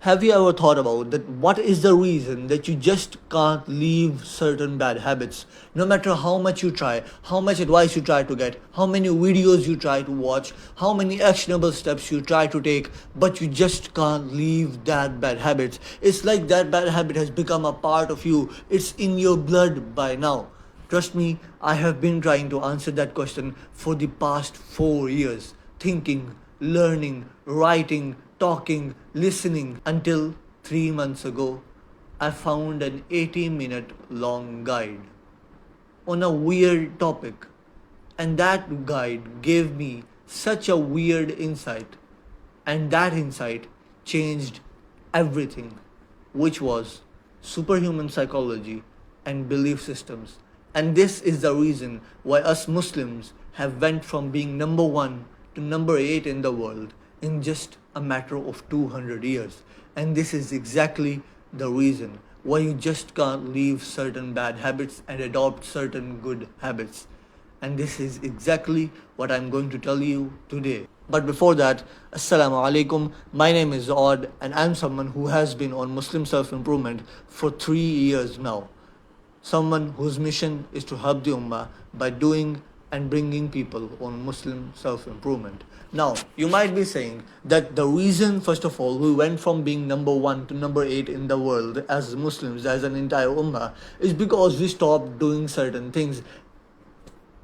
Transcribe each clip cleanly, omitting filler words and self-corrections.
Have you ever thought about that? What is the reason that you just can't leave certain bad habits? No matter how much you try, how much advice you try to get, how many videos you try to watch, how many actionable steps you try to take, but you just can't leave that bad habits. It's like that bad habit has become a part of you. It's in your blood by now. Trust me, I have been trying to answer that question for the past 4 years, thinking, learning, writing, talking, listening, until 3 months ago, I found an 80-minute long guide on a weird topic. And that guide gave me such a weird insight. And that insight changed everything, which was superhuman psychology and belief systems. And this is the reason why us Muslims have went from being number 1 to number 8 in the world in just a matter of 200 years. And this is exactly the reason why you just can't leave certain bad habits and adopt certain good habits. And this is exactly what I'm going to tell you today. But before that, Assalamu alaikum. My name is Odd, and I'm someone who has been on Muslim self-improvement for 3 years now. Someone whose mission is to help the Ummah by doing and bringing people on Muslim self-improvement. Now, you might be saying that the reason, first of all, we went from being number 1 to number 8 in the world as Muslims, as an entire Ummah, is because we stopped doing certain things.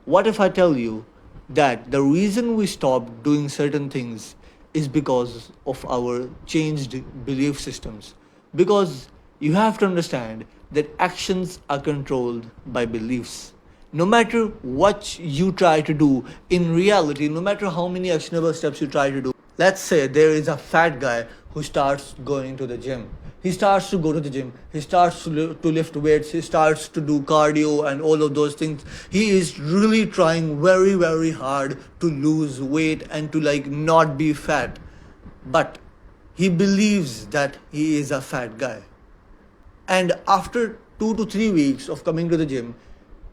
What if I tell you that the reason we stopped doing certain things is because of our changed belief systems? Because you have to understand that actions are controlled by beliefs. No matter what you try to do, in reality, no matter how many actionable steps you try to do, let's say there is a fat guy who starts going to the gym. He starts to go to the gym, he starts to lift weights, he starts to do cardio and all of those things. He is really trying very, very hard to lose weight and to not be fat. But he believes that he is a fat guy. And after 2 to 3 weeks of coming to the gym,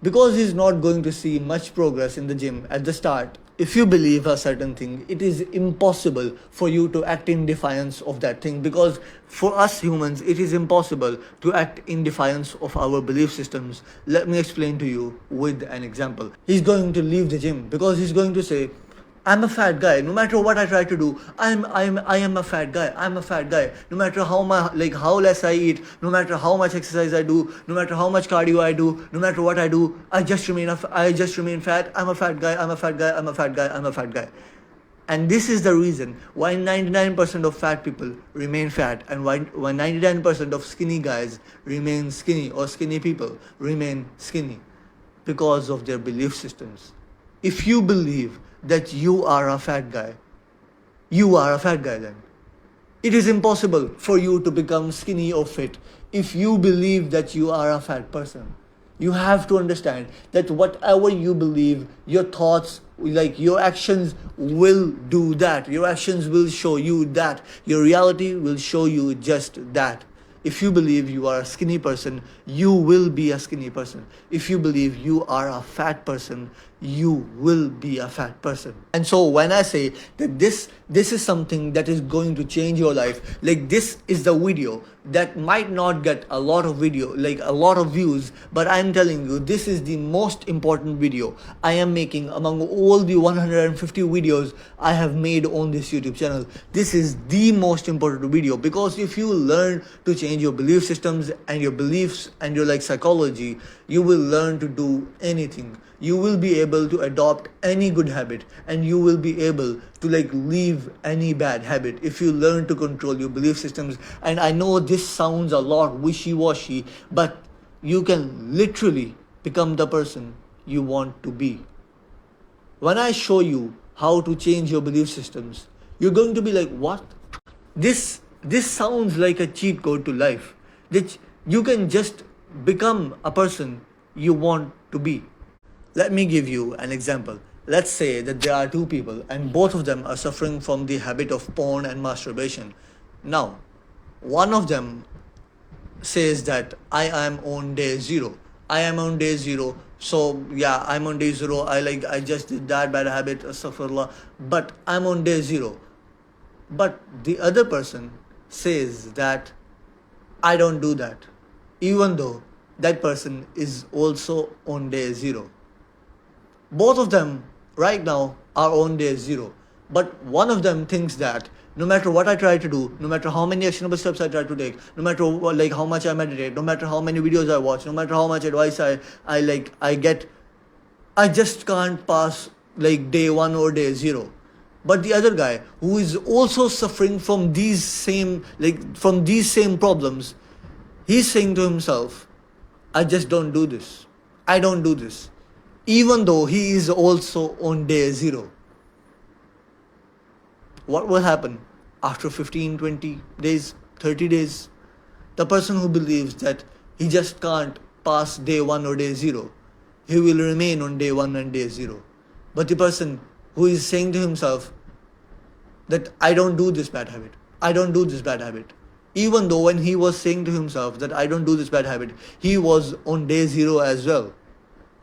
because he's not going to see much progress in the gym at the start, if you believe a certain thing, it is impossible for you to act in defiance of that thing. Because for us humans, it is impossible to act in defiance of our belief systems. Let me explain to you with an example. He's going to leave the gym because he's going to say, I'm a fat guy. No matter what I try to do, I am a fat guy. I'm a fat guy. No matter how less I eat, no matter how much exercise I do, no matter how much cardio I do, no matter what I do, I just remain fat. I'm a fat guy. I'm a fat guy. I'm a fat guy. I'm a fat guy. And this is the reason why 99% of fat people remain fat, and why 99% of skinny guys remain skinny, or skinny people remain skinny, because of their belief systems. If you believe that you are a fat guy, you are a fat guy then. It is impossible for you to become skinny or fit if you believe that you are a fat person. You have to understand that whatever you believe, your thoughts, your actions will do that. Your actions will show you that. Your reality will show you just that. If you believe you are a skinny person, you will be a skinny person. If you believe you are a fat person, you will be a fat person. And so when I say that this is something that is going to change your life, this is the video that might not get a lot of views, but I'm telling you, this is the most important video I am making among all the 150 videos I have made on this YouTube channel. This is the most important video, because if you learn to change your belief systems and your beliefs and your psychology, you will learn to do anything. You will be able to adopt any good habit, and you will be able to leave any bad habit if you learn to control your belief systems. And I know this sounds a lot wishy-washy, but you can literally become the person you want to be. When I show you how to change your belief systems, you're going to be like, what? This sounds like a cheat code to life, that you can just become a person you want to be. Let me give you an example. Let's say that there are two people and both of them are suffering from the habit of porn and masturbation. Now, one of them says that I am on day 0. I am on day 0. So yeah, I'm on day 0. I just did that bad habit, astaghfirullah, but I'm on day 0. But the other person says that I don't do that, even though that person is also on day zero. Both of them right now are on day zero. But one of them thinks that no matter what I try to do, no matter how many actionable steps I try to take, no matter like how much I meditate, no matter how many videos I watch, no matter how much advice I get, I just can't pass like day one or day zero. But the other guy who is also suffering from these same problems, he's saying to himself, I just don't do this. I don't do this. Even though he is also on day zero. What will happen after 15, 20 days, 30 days? The person who believes that he just can't pass day one or day zero, he will remain on day one and day zero. But the person who is saying to himself that I don't do this bad habit, I don't do this bad habit, even though when he was saying to himself that I don't do this bad habit, he was on day zero as well.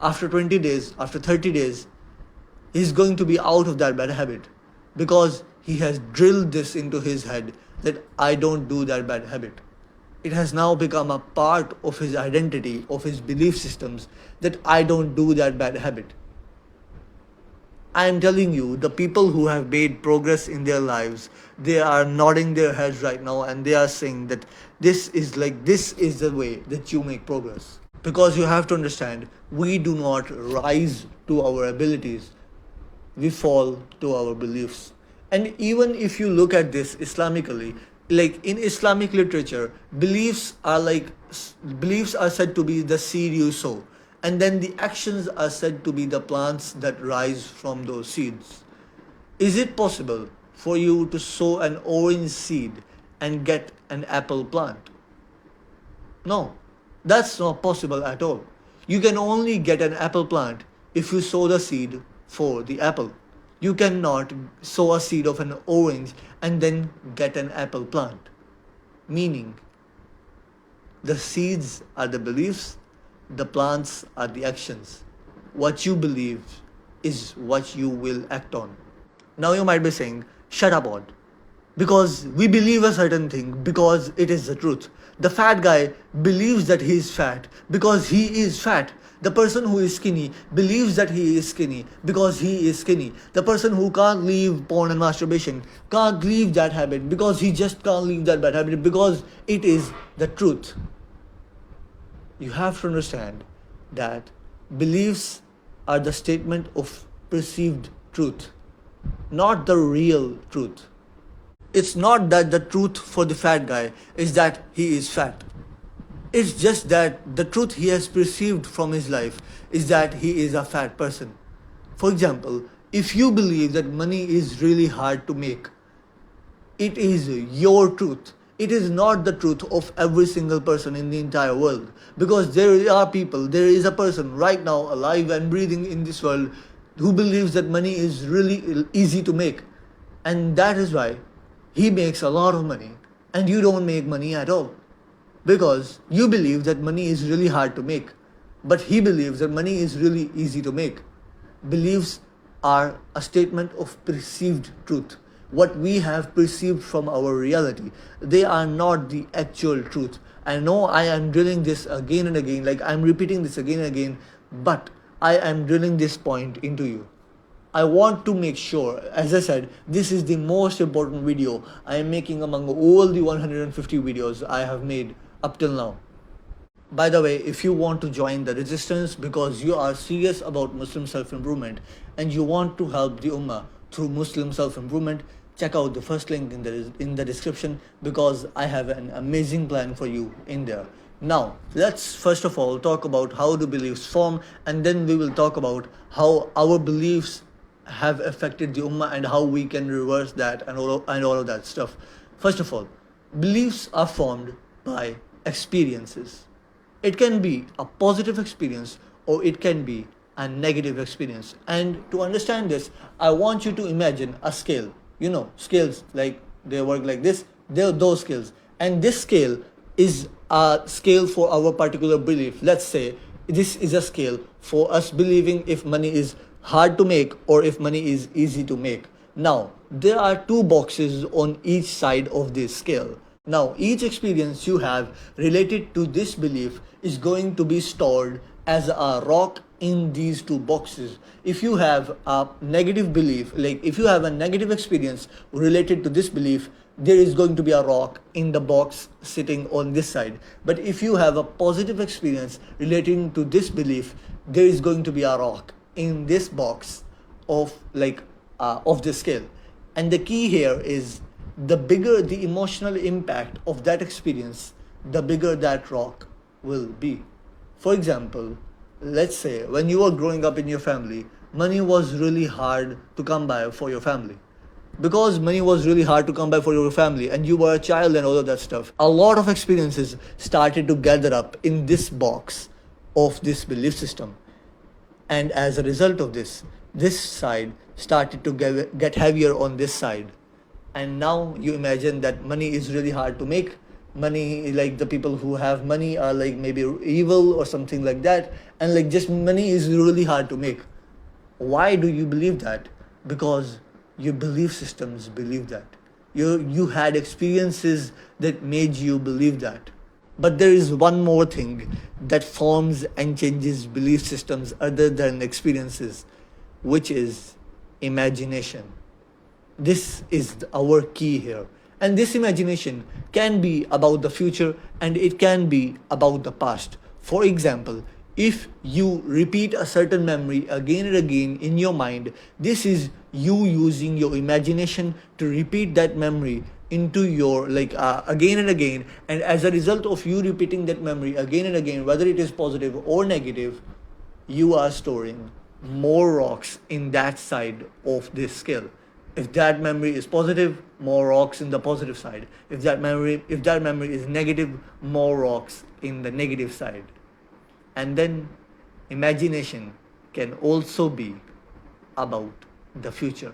After 20 days, after 30 days, he's going to be out of that bad habit because he has drilled this into his head that I don't do that bad habit. It has now become a part of his identity, of his belief systems, that I don't do that bad habit. I am telling you, the people who have made progress in their lives, they are nodding their heads right now and they are saying that this is the way that you make progress. Because you have to understand, we do not rise to our abilities, we fall to our beliefs. And even if you look at this Islamically, like in Islamic literature, beliefs are said to be the seed you sow, and then the actions are said to be the plants that rise from those seeds. Is it possible for you to sow an orange seed and get an apple plant? No, that's not possible at all. You can only get an apple plant if you sow the seed for the apple. You cannot sow a seed of an orange and then get an apple plant. Meaning, the seeds are the beliefs, the plants are the actions. What you believe is what you will act on. Now you might be saying, shut up, Odd. Because we believe a certain thing because it is the truth. The fat guy believes that he is fat because he is fat. The person who is skinny believes that he is skinny because he is skinny. The person who can't leave porn and masturbation can't leave that habit because he just can't leave that bad habit because it is the truth. You have to understand that beliefs are the statement of perceived truth, not the real truth. It's not that the truth for the fat guy is that he is fat. It's just that the truth he has perceived from his life is that he is a fat person. For example, if you believe that money is really hard to make, it is your truth. It is not the truth of every single person in the entire world. Because there is a person right now alive and breathing in this world who believes that money is really easy to make. And that is why he makes a lot of money and you don't make money at all. Because you believe that money is really hard to make. But he believes that money is really easy to make. Beliefs are a statement of perceived truth. What we have perceived from our reality. They are not the actual truth. I know I am drilling this again and again, like I'm repeating this again and again, but I am drilling this point into you. I want to make sure, as I said, this is the most important video I am making among all the 150 videos I have made up till now. By the way, if you want to join the resistance because you are serious about Muslim self-improvement and you want to help the Ummah through Muslim self-improvement, check out the first link in the description because I have an amazing plan for you in there. Now, let's first of all talk about how do beliefs form, and then we will talk about how our beliefs have affected the Ummah and how we can reverse that and all of that stuff. First of all, beliefs are formed by experiences. It can be a positive experience or it can be a negative experience. And to understand this, I want you to imagine a scale. You know, scales, like they work like this, they're those scales. And this scale is a scale for our particular belief. Let's say this is a scale for us believing if money is hard to make or if money is easy to make. Now, there are two boxes on each side of this scale. Now, each experience you have related to this belief is going to be stored as a rock in these two boxes. If you have a negative belief, like if you have a negative experience related to this belief, there is going to be a rock in the box sitting on this side. But if you have a positive experience relating to this belief, there is going to be a rock in this box of the scale. And the key here is, the bigger the emotional impact of that experience, the bigger that rock will be. For example, let's say when you were growing up in your family, money was really hard to come by for your family. Because money was really hard to come by for your family and you were a child and all of that stuff, a lot of experiences started to gather up in this box of this belief system. And as a result of this side started to get heavier on this side. And now you imagine that money is really hard to make. Money, like the people who have money are like maybe evil or something like that. And like just money is really hard to make. Why do you believe that? Because your belief systems believe that. You had experiences that made you believe that. But there is one more thing that forms and changes belief systems other than experiences, which is imagination. This is our key here. And this imagination can be about the future and it can be about the past. For example, if you repeat a certain memory again and again in your mind, this is you using your imagination to repeat that memory into your again and again. And as a result of you repeating that memory again and again, whether it is positive or negative, you are storing more rocks in that side of this scale. If that memory is positive, more rocks in the positive side. If that memory is negative, more rocks in the negative side. And then imagination can also be about the future.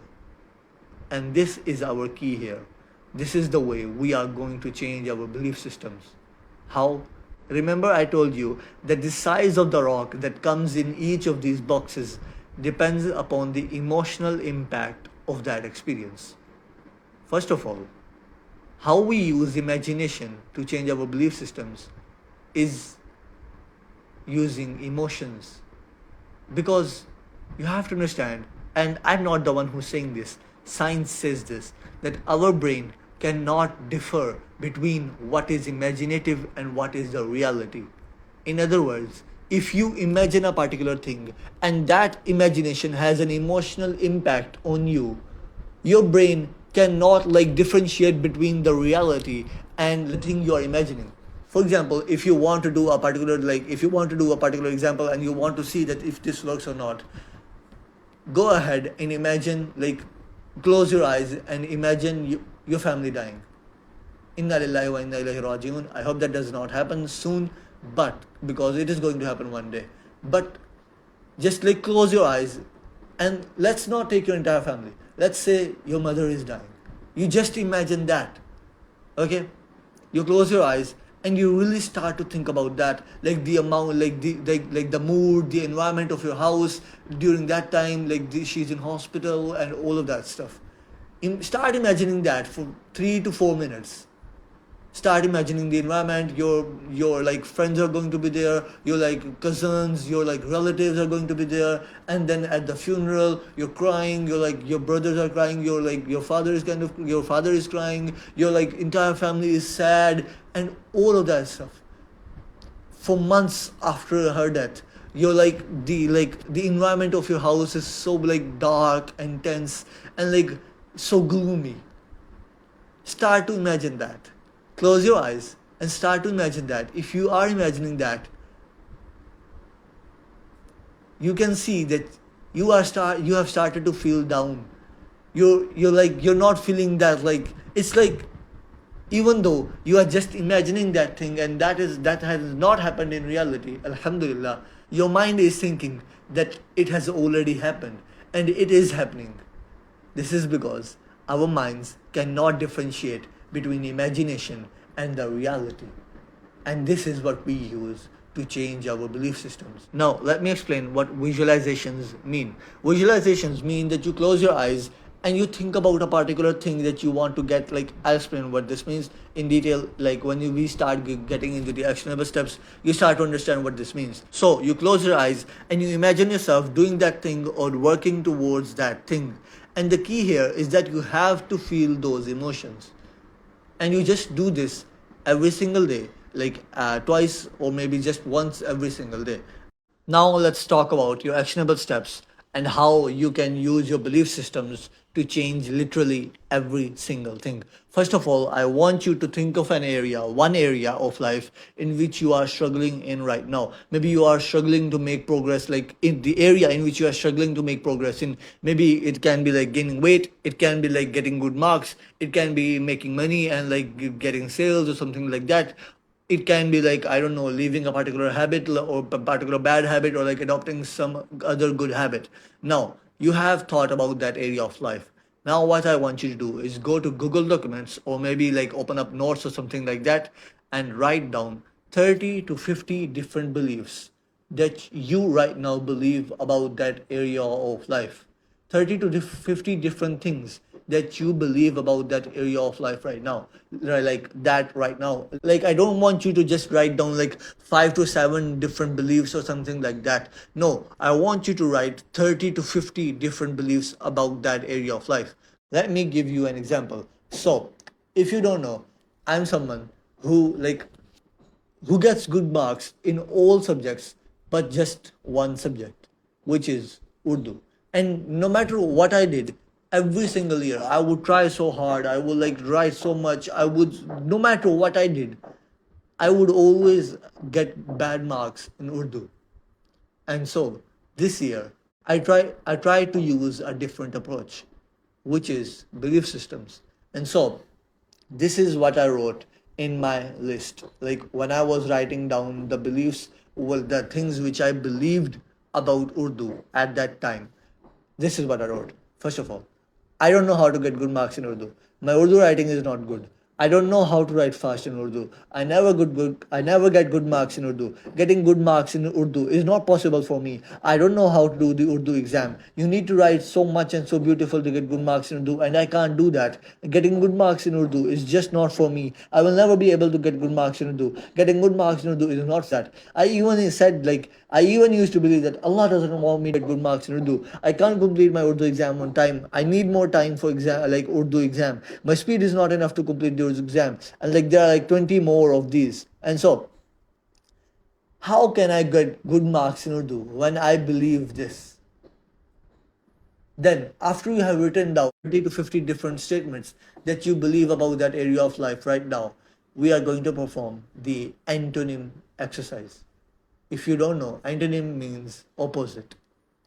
And this is our key here. This is the way we are going to change our belief systems. How? Remember I told you that the size of the rock that comes in each of these boxes depends upon the emotional impact of that experience. First of all, how we use imagination to change our belief systems is using emotions. Because you have to understand, and I'm not the one who's saying this, science says this, that our brain cannot differ between what is imaginative and what is the reality. In other words, if you imagine a particular thing and that imagination has an emotional impact on you, your brain cannot differentiate between the reality and the thing you are imagining. For example, if you want to do a particular example and you want to see that if this works or not, go ahead and imagine, close your eyes and imagine your family dying. Inna lillahi wa inna ilaihi raji'un. I hope that does not happen soon, but because it is going to happen one day. But just close your eyes and let's not take your entire family. Let's say your mother is dying. You just imagine that. Okay? You close your eyes and you really start to think about that, the amount, the mood, the environment of your house during that time, she's in hospital and all of that stuff. Start imagining that for 3 to 4 minutes. Start imagining the environment. Your friends are going to be there. Your cousins, your relatives are going to be there. And then at the funeral, you're crying. Your brothers are crying. Your father is crying. Your entire family is sad, and all of that stuff. For months after her death, you're the environment of your house is so dark and tense and so gloomy. Start to imagine that. Close your eyes and start to imagine that. If you are imagining that, you can see that you have started to feel down. You're not feeling that it's even though you are just imagining that thing and that has not happened in reality, alhamdulillah, your mind is thinking that it has already happened and it is happening. This is because our minds cannot differentiate between imagination and the reality. And this is what we use to change our belief systems. Now, let me explain what visualizations mean. Visualizations mean that you close your eyes and you think about a particular thing that you want to get. Like, I'll explain what this means in detail. Like, when we start getting into the actionable steps, you start to understand what this means. So you close your eyes and you imagine yourself doing that thing or working towards that thing, and the key here is that you have to feel those emotions, and you just do this every single day, like twice or maybe just once every single day. Now let's talk about your actionable steps and how you can use your belief systems to change literally every single thing. First of all, I want you to think of one area of life in which you are struggling in right now. Maybe you are struggling to make progress, like in the area in which you are struggling to make progress in. Maybe it can be like gaining weight, it can be like getting good marks, it can be making money and like getting sales or something like that. It can be like, I don't know, leaving a particular habit or a particular bad habit, or like adopting some other good habit. Now you have thought about that area of life. Now what I want you to do is go to Google Documents, or maybe like open up notes or something like that, and write down 30 to 50 different beliefs that you right now believe about that area of life. 30 to 50 different things that you believe about that area of life right now. Like that right now. Like, I don't want you to just write down like 5 to 7 different beliefs or something like that. No, I want you to write 30 to 50 different beliefs about that area of life. Let me give you an example. So, if you don't know, I'm someone who gets good marks in all subjects but just one subject, which is Urdu. And no matter what I did, every single year, I would try so hard, I would like write so much, no matter what I did, I would always get bad marks in Urdu. And so this year, I try to use a different approach, which is belief systems. And so this is what I wrote in my list. Like, when I was writing down the beliefs, well, the things which I believed about Urdu at that time, this is what I wrote. First of all, I don't know how to get good marks in Urdu. My Urdu writing is not good. I don't know how to write fast in Urdu. I never get good marks in Urdu. Getting good marks in Urdu is not possible for me. I don't know how to do the Urdu exam. You need to write so much and so beautiful to get good marks in Urdu, and I can't do that. Getting good marks in Urdu is just not for me. I will never be able to get good marks in Urdu. Getting good marks in Urdu is not that. I even used to believe that Allah doesn't want me to get good marks in Urdu. I can't complete my Urdu exam on time. I need more time for Urdu exam. My speed is not enough to complete the Urdu exam. And like there are like 20 more of these. And so, how can I get good marks in Urdu when I believe this? Then, after you have written down 20 to 50 different statements that you believe about that area of life right now, we are going to perform the antonym exercise. If you don't know, antonym means opposite.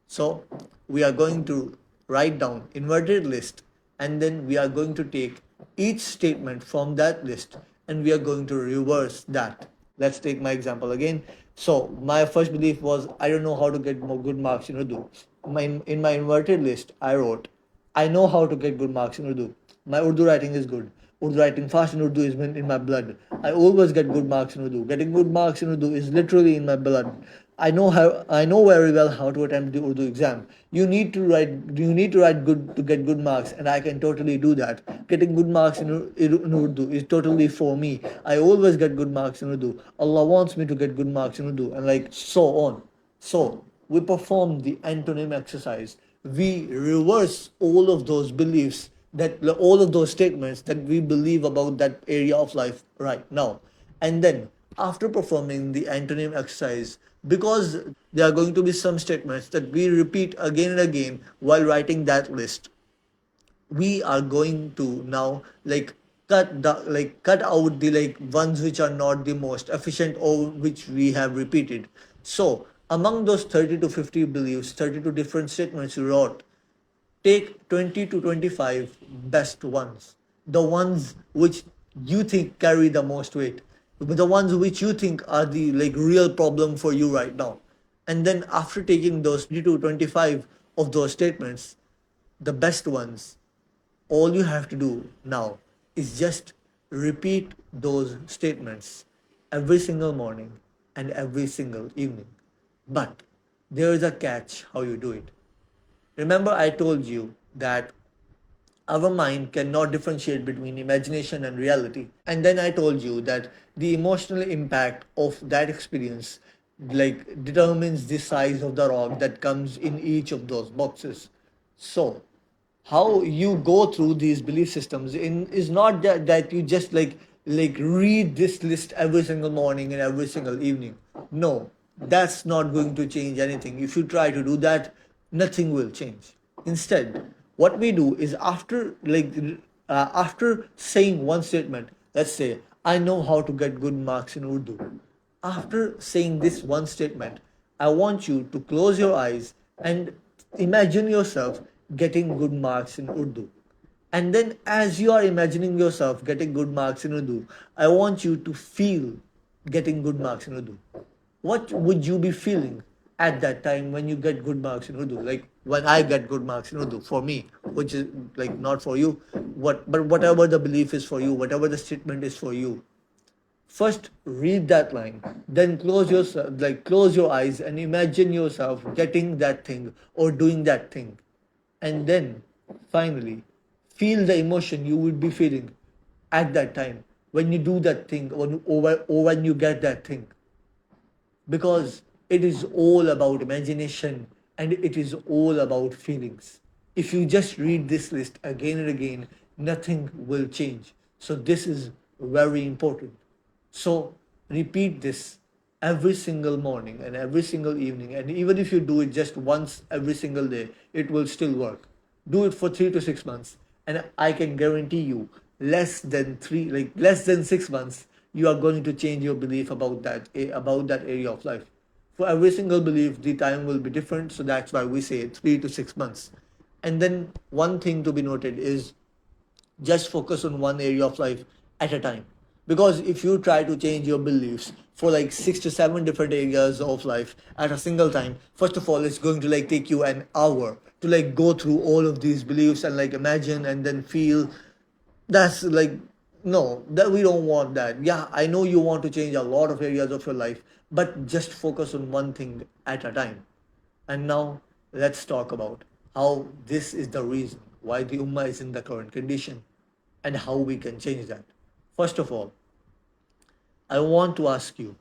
So we are going to write down inverted list, and then we are going to take each statement from that list and we are going to reverse that. Let's take my example again. So my first belief was, I don't know how to get more good marks in Urdu. In my inverted list, I wrote, I know how to get good marks in Urdu. My Urdu writing is good. Urdu writing fast in Urdu is in my blood. I always get good marks in Urdu. Getting good marks in Urdu is literally in my blood. I know very well how to attempt the Urdu exam. You need to write good to get good marks, and I can totally do that. Getting good marks in Urdu is totally for me. I always get good marks in Urdu. Allah wants me to get good marks in Urdu, and like so on. So we perform the antonym exercise. We reverse all of those beliefs, that all of those statements that we believe about that area of life right now. And then, after performing the antonym exercise, because there are going to be some statements that we repeat again and again while writing that list, we are going to now cut out the ones which are not the most efficient or which we have repeated. So among those 30 to 50 beliefs, 32 different statements you wrote, take 20 to 25 best ones, the ones which you think carry the most weight, the ones which you think are the real problem for you right now. And then after taking those 20 to 25 of those statements, the best ones, all you have to do now is just repeat those statements every single morning and every single evening. But there is a catch how you do it. Remember, I told you that Our mind cannot differentiate between imagination and reality. And then I told you that the emotional impact of that experience determines the size of the rock that comes in each of those boxes. So how you go through these belief systems in is not that you just read this list every single morning and every single evening. No, that's not going to change anything. If you try to do that, nothing will change. Instead, what we do is after saying one statement, let's say I know how to get good marks in Urdu. After saying this one statement, I want you to close your eyes and imagine yourself getting good marks in Urdu. And then, as you are imagining yourself getting good marks in Urdu, I want you to feel getting good marks in Urdu. What would you be feeling at that time when you get good marks in Urdu? Like when I get good marks in Urdu, for me, which is like not for you, but whatever the belief is for you, whatever the statement is for you, first read that line, then close your eyes and imagine yourself getting that thing or doing that thing. And then finally feel the emotion you would be feeling at that time when you do that thing or when you get that thing, because it is all about imagination and it is all about feelings. If you just read this list again and again, nothing will change. So, this is very important. So, repeat this every single morning and every single evening. And even if you do it just once every single day, it will still work. Do it for 3 to 6 months, and I can guarantee you, less than 6 months, you are going to change your belief about that area of life. For every single belief, the time will be different, so that's why we say 3 to 6 months. And then one thing to be noted is just focus on one area of life at a time, because if you try to change your beliefs for like 6 to 7 different areas of life at a single time, first of all it's going to take you an hour to go through all of these beliefs and imagine and then feel. That's no, that we don't want that. Yeah, I know you want to change a lot of areas of your life, but just focus on one thing at a time. And now let's talk about how this is the reason why the ummah is in the current condition and how we can change that. First of all, I want to ask you,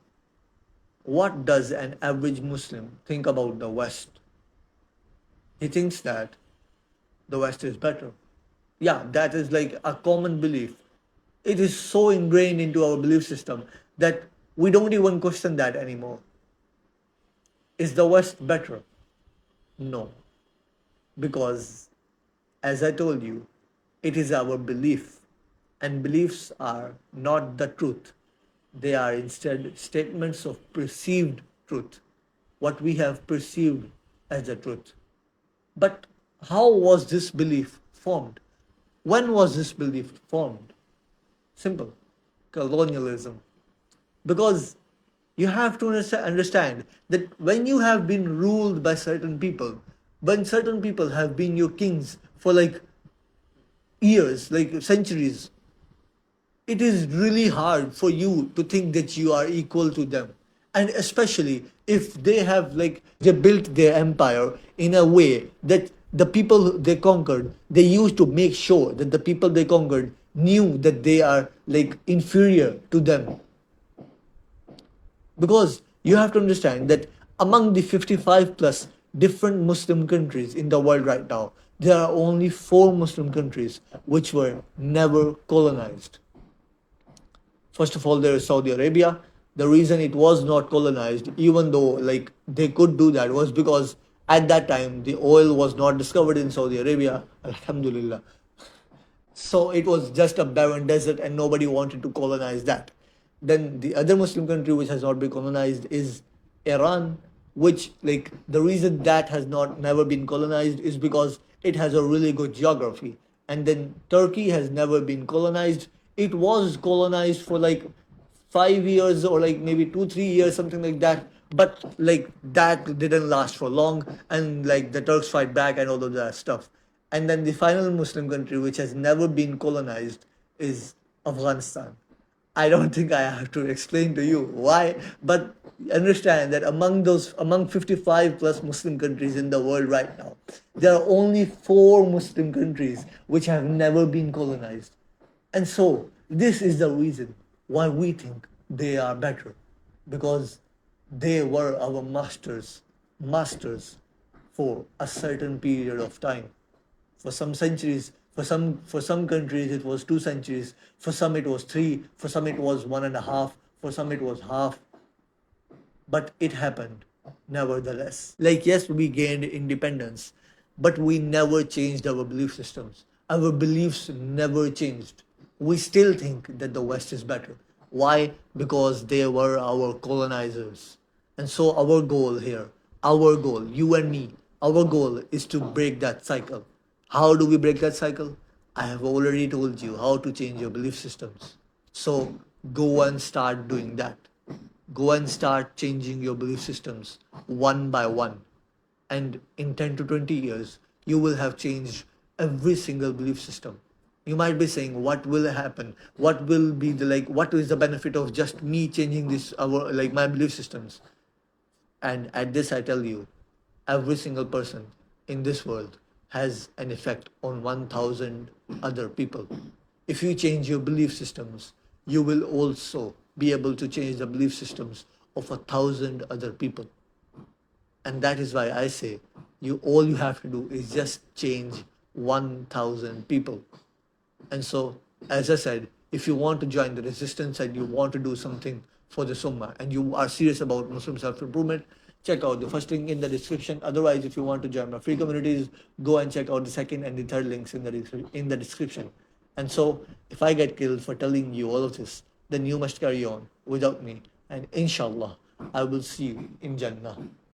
what does an average Muslim think about the West? He thinks that the West is better. Yeah, that is like a common belief. It is so ingrained into our belief system that we don't even question that anymore. Is the West better? No, because as I told you, it is our belief, and beliefs are not the truth. They are instead statements of perceived truth, what we have perceived as the truth. But how was this belief formed? When was this belief formed? Simple: colonialism. Because you have to understand that when you have been ruled by certain people, when certain people have been your kings for years, centuries, it is really hard for you to think that you are equal to them. And especially if they have they built their empire in a way that the people they conquered, they used to make sure that the people they conquered knew that they are inferior to them. Because you have to understand that among the 55 plus different Muslim countries in the world right now, there are only 4 Muslim countries which were never colonized. First of all, there is Saudi Arabia. The reason it was not colonized, even though they could do that, was because at that time the oil was not discovered in Saudi Arabia. Alhamdulillah. So it was just a barren desert and nobody wanted to colonize that. Then the other Muslim country which has not been colonized is Iran, which the reason that has not never been colonized is because it has a really good geography. And then Turkey has never been colonized. It was colonized for 5 years or maybe 2 3 years, something like that. But that didn't last for long, and the Turks fight back and all of that stuff. And then the final Muslim country which has never been colonized is Afghanistan. I don't think I have to explain to you why, but understand that among 55 plus Muslim countries in the world right now, there are only four Muslim countries which have never been colonized. And so this is the reason why we think they are better, because they were our masters for a certain period of time. For some centuries, for some countries it was 2 centuries, for some it was three, for some it was one and a half, for some it was half, but it happened nevertheless. Like, yes, we gained independence, but we never changed our belief systems. Our beliefs never changed. We still think that the West is better. Why? Because they were our colonizers. And so, our goal, you and me, our goal is to break that cycle. How do we break that cycle? I have already told you how to change your belief systems. So, go and start doing that. Go and start changing your belief systems one by one. And in 10 to 20 years, you will have changed every single belief system. You might be saying, what will happen? What will be the like, what is the benefit of just me changing my belief systems? And at this, I tell you, every single person in this world has an effect on 1,000 other people. If you change your belief systems, you will also be able to change the belief systems of 1,000 other people. And that is why I say, all you have to do is just change 1,000 people. And so, as I said, if you want to join the resistance and you want to do something for the Summah and you are serious about Muslim self improvement, check out the first link in the description. Otherwise, if you want to join my free communities, go and check out the second and the third links in the description. And so, if I get killed for telling you all of this, then you must carry on without me. And inshallah, I will see you in Jannah.